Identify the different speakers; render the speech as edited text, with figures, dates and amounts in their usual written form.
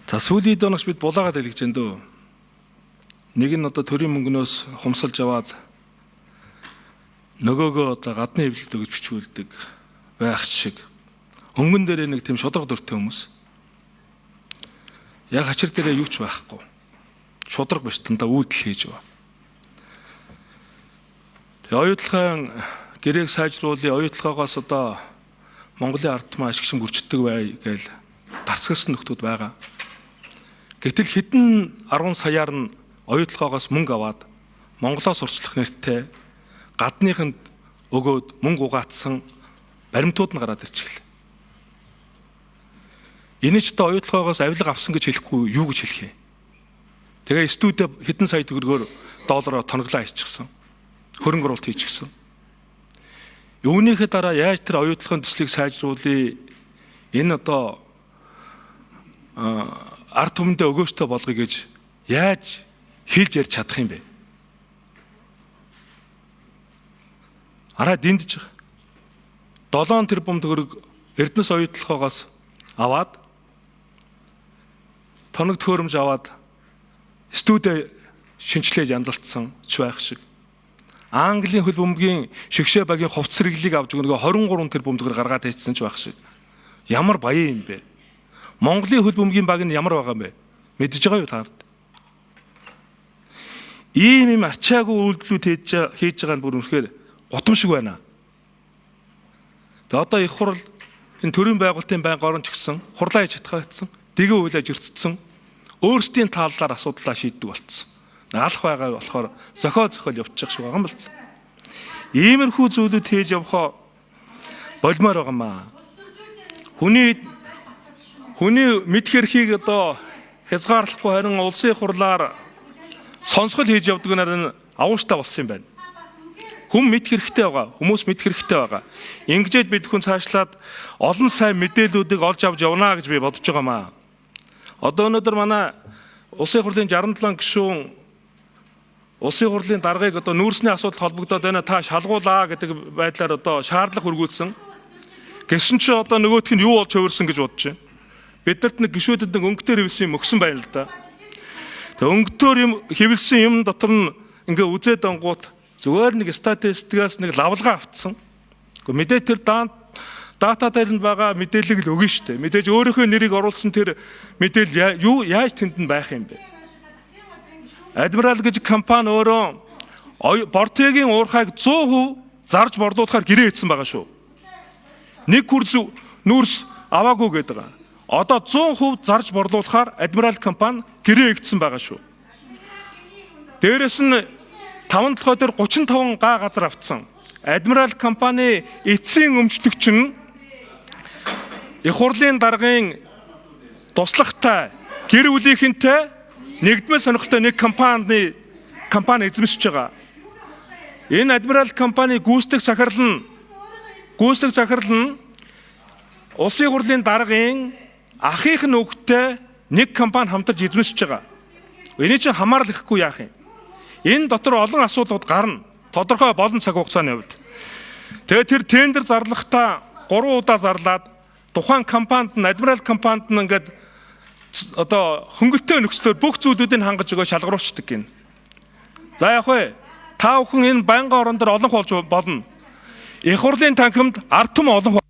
Speaker 1: За сүүлийн доногч бид булаагаад хэлж байна дөө. Нэг нь одоо төрийн мөнгнөөс хумсалж аваад нөгөөгөө одоо гадны хэвлэлд өгж бичүүлдэг байх шиг. Өнгөн дээрээ нэг тийм шудраг дуртай хүмүүс. Яг хачир дээрээ юу ч байхгүй. Шудраг биш тандаа үүдэл хийж байгаа. Тэгээ оюутлахын гэрээг сайжруулъя, оюутлагаас одоо Монголын ард түмэн ашигшин гүрчдэг бай гэж дарцгалсан нөхдүүд байгаа. Гэтэл хэдэн 10 саяар нь оюутлагаас мөнгө аваад Монголоос урчлах нэртэй гадныханд өгөөд мөнгө угаацсан баримтууд нь гараад ирчихлээ. Энэ ч одоо оюутлагаас авилга авсан гэж хэлэхгүй юу гэж хэлэх юм. Тэгээ студид хэдэн сая төгрөгөөр доллараар тоноглоо хийчихсэн. Хөрөнгө оруулалт хийчихсэн. Үүнийхээ дараа яаж тэр оюутлагын төслийг сайжруулъя? Энэ одоо ард түмэндээ өгөөжтэй болгоё гэж яаж хэлж ярьж чадах юм бэ? Араа диндж 7 тэрбум төгрөг Эрдэнэс оюутлагаас аваад тоног төхөөрөмж аваад студид шинжилээд яндалтсан ч байх шиг. Английн хөл бөмбөгийн шигшээ багийн хувц сэргэлийг авч өгнөгөө 23 тэрбум төгрөг гаргаад хийсэн ч байх шиг. Ямар баян юм бэ? Монголын хөл бөмбөгийн баг нь ямар байгаа юм бэ? Мэдж байгаа юу та нарт? Ийм арчаагүй үйлдэлүүд хийж байгаа нь бүр үнэхээр гутамшиг байна. Тэгээ одоо их хурл энэ төрийн байгуулалтын байнга орон ч гэсэн хурлаа хийж чадхаагдсан, дэгээ үйлэж өрцөдсөн, өөрсдийн тааллаар асуудлаа шийддэг болцсон. Алах байгаа болохоор зохиол явчих шиг байгаа юм бол. Иймэрхүү зүйлүүд хийж явахаа болмоор байгаа маа. Хүний мэд хэрхийг одоо хязгаарлахгүй харин улсын хурлаар сонсгол хийж явдаг нарийн авууштай болсон юм байна. Хүн мэд хэрэгтэй байгаа, хүмүүс мэд хэрэгтэй байгаа. Ингэжээд бид хүн цаашлаад олон сайн мэдээллүүдийг олж авч явна гэж би бодож байгаа маа. Одоо өнөөдөр манай улсын хурлын 67 гишүүн улсын хурлын даргаыг одоо нүүрсний асуудал холбогдоод байна, та шалгуулаа гэдэг байдлаар одоо шаардлага хүргүүлсэн. Гэсэн чи одоо нөгөөх нь юу болж хувирсан гэж бодож байна. Биднэрт нэг гишүүдэд нэг өнгөтөр хэвлсэн юм өгсөн байна л да. Тэгээ өнгөтөр юм хэвлсэн юм дотор нь ингээ үзээд ангууд зүгээр нэг статистикаас нэг лавлгаа автсан. Гэхдээ мэдээ тэр дата дээр нь байгаа мэдээллийг л өгнө шүү дээ. Мэдээж өөрийнхөө нэрийг оруулсан тэр мэдээлэл юу яаж тэнд нь байх юм бэ? Адмирал гэж компани өөрөө Бортегийн уурхайг 100% зарж борлуулахаар гэрээ хийсэн байгаа шүү. Нэг курс нүүрс аваагүй гэдэг байгаа. Одоо 100% зарж борлуулахаар Адмирал компани гэрээ хийгдсэн байгаа шүү. Дээрээс нь 5 толгой дээр 35 га газар автсан. Адмирал компани эцсийн өмчлөгч нь их хурлын даргын туслагтай гэр бүлийнхэнтэй нэгдмэл сонирхолтой нэг компани эзэмшиж байгаа. Энэ Адмирал компани гүйцэтгэх захирал нь улсын хурлын даргын ахих нөхдөд нэг компани хамтарч эзэмшиж байгаа. Эний чинь хамаарал ихгүй яах юм? Энэ дотор олон асуудлууд гарна. Тодорхой болон цаг хугацааны хувьд. Тэгээ тэр тендер зарлахтаа 3 удаа зарлаад тухайн компанид нь Адмирал компанид нь ингээд одоо хөнгөлтэй нөхцлөөр бүх зүйлүүдийг хангаж өгөө шалгаруулцдаг гин. За яг вэ. Та бүхэн энэ байнгын орон дээр олон болж болно. Их хурлын танхимд ард түмэн олон